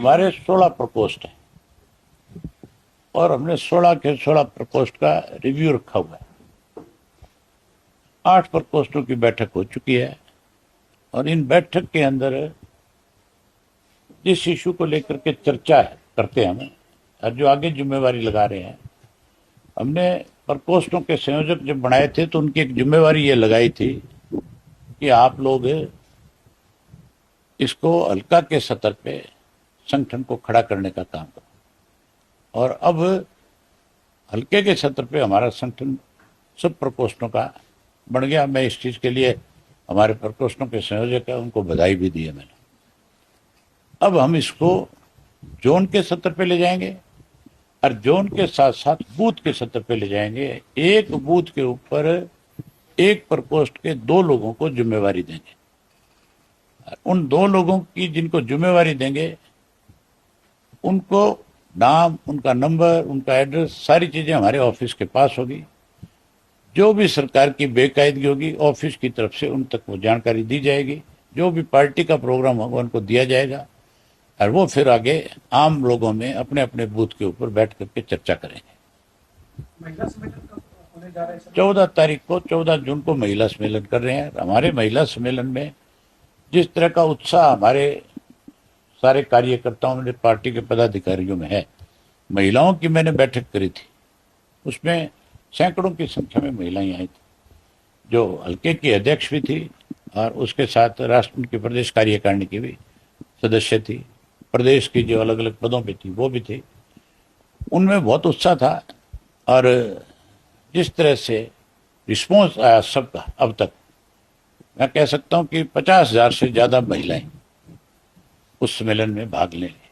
हमारे 16 प्रकोष्ठ हैं और हमने 16 के 16 प्रकोष्ठ का रिव्यू रखा हुआ है। 8 प्रकोष्ठों की बैठक हो चुकी है और इन बैठक के अंदर जिस इशू को लेकर के चर्चा है करते हैं हमें और जो आगे जिम्मेवारी लगा रहे हैं, हमने प्रकोष्ठों के संयोजक जब बनाए थे तो उनकी एक जिम्मेवारी ये लगाई थी कि आप लोग इसको हल्का के स्तर पे संगठन को खड़ा करने का काम करो। और अब हल्के के स्तर पे हमारा संगठन सब प्रकोष्ठों का बन गया। मैं इस चीज के लिए हमारे प्रकोष्ठों के संयोजक है उनको बधाई भी दी है मैंने। अब हम इसको जोन के स्तर पे ले जाएंगे और जोन के साथ साथ बूथ के स्तर पे ले जाएंगे। एक बूथ के ऊपर एक प्रकोष्ठ के 2 लोगों को जिम्मेवारी देंगे। उन 2 लोगों की जिनको जिम्मेवारी देंगे उनको नाम, उनका नंबर, उनका एड्रेस, सारी चीजें हमारे ऑफिस के पास होगी। जो भी सरकार की बेकायदगी होगी ऑफिस की तरफ से उन तक वो जानकारी दी जाएगी। जो भी पार्टी का प्रोग्राम होगा उनको दिया जाएगा और वो फिर आगे आम लोगों में अपने अपने बूथ के ऊपर बैठ करके चर्चा करेंगे। 14 तारीख को 14 जून को महिला सम्मेलन कर रहे हैं। हमारे महिला सम्मेलन में जिस तरह का उत्साह हमारे सारे कार्यकर्ताओं ने, पार्टी के पदाधिकारियों में है, महिलाओं की मैंने बैठक करी थी, उसमें सैकड़ों की संख्या में महिलाएं आई थी, जो हल्के की अध्यक्ष भी थी और उसके साथ राष्ट्र की प्रदेश कार्यकारिणी की भी सदस्य थी, प्रदेश की जो अलग अलग पदों पे थी वो भी थी। उनमें बहुत उत्साह था और जिस तरह से रिस्पॉन्स आया सबका, अब तक मैं कह सकता हूं कि 50,000 से ज्यादा महिलाएं उस सम्मेलन में भाग लेंगे।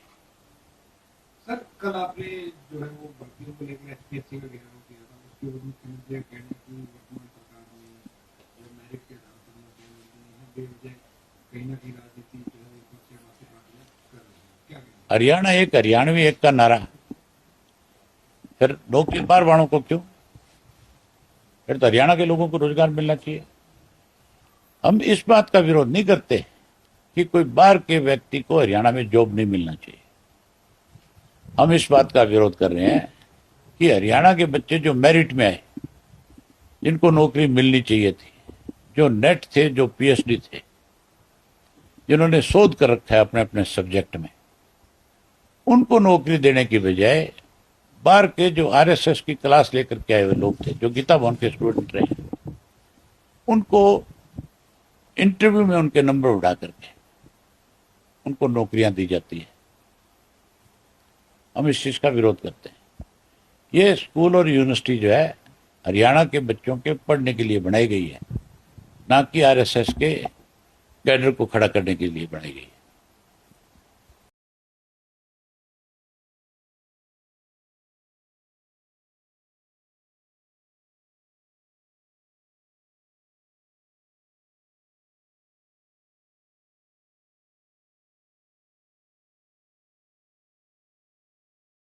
सर, कल आपने जो है वो भर्तियों को लेकर एचपीएससी का घेराव किया था, उसके बाद मुख्यमंत्री ने कहा कि वर्तमान सरकार ने जो मेरिट के आधार पर बेवजह कहीं ना कहीं राजनीति जो है ऊपर से वहां से पार्टियां कर रही है, क्या कहेंगे? हरियाणा एक, हरियाणवी एक का नारा, फिर नौकरी पार वालों को क्यों? फिर तो हरियाणा के लोगों को रोजगार मिलना चाहिए। हम इस बात का विरोध नहीं करते कि कोई बाहर के व्यक्ति को हरियाणा में जॉब नहीं मिलना चाहिए। हम इस बात का विरोध कर रहे हैं कि हरियाणा के बच्चे जो मेरिट में आए, जिनको नौकरी मिलनी चाहिए थी, जो नेट थे, जो पीएचडी थे, जिन्होंने शोध कर रखा है अपने अपने सब्जेक्ट में, उनको नौकरी देने की बजाय बाहर के जो आरएसएस की क्लास लेकर के आए हुए लोग थे, जो गीता भवन के स्टूडेंट रहे, उनको इंटरव्यू में उनके नंबर उठा करके उनको नौकरियां दी जाती है। हम इस चीज का विरोध करते हैं। ये स्कूल और यूनिवर्सिटी जो है हरियाणा के बच्चों के पढ़ने के लिए बनाई गई है, ना कि आरएसएस के कैडर को खड़ा करने के लिए बनाई गई है।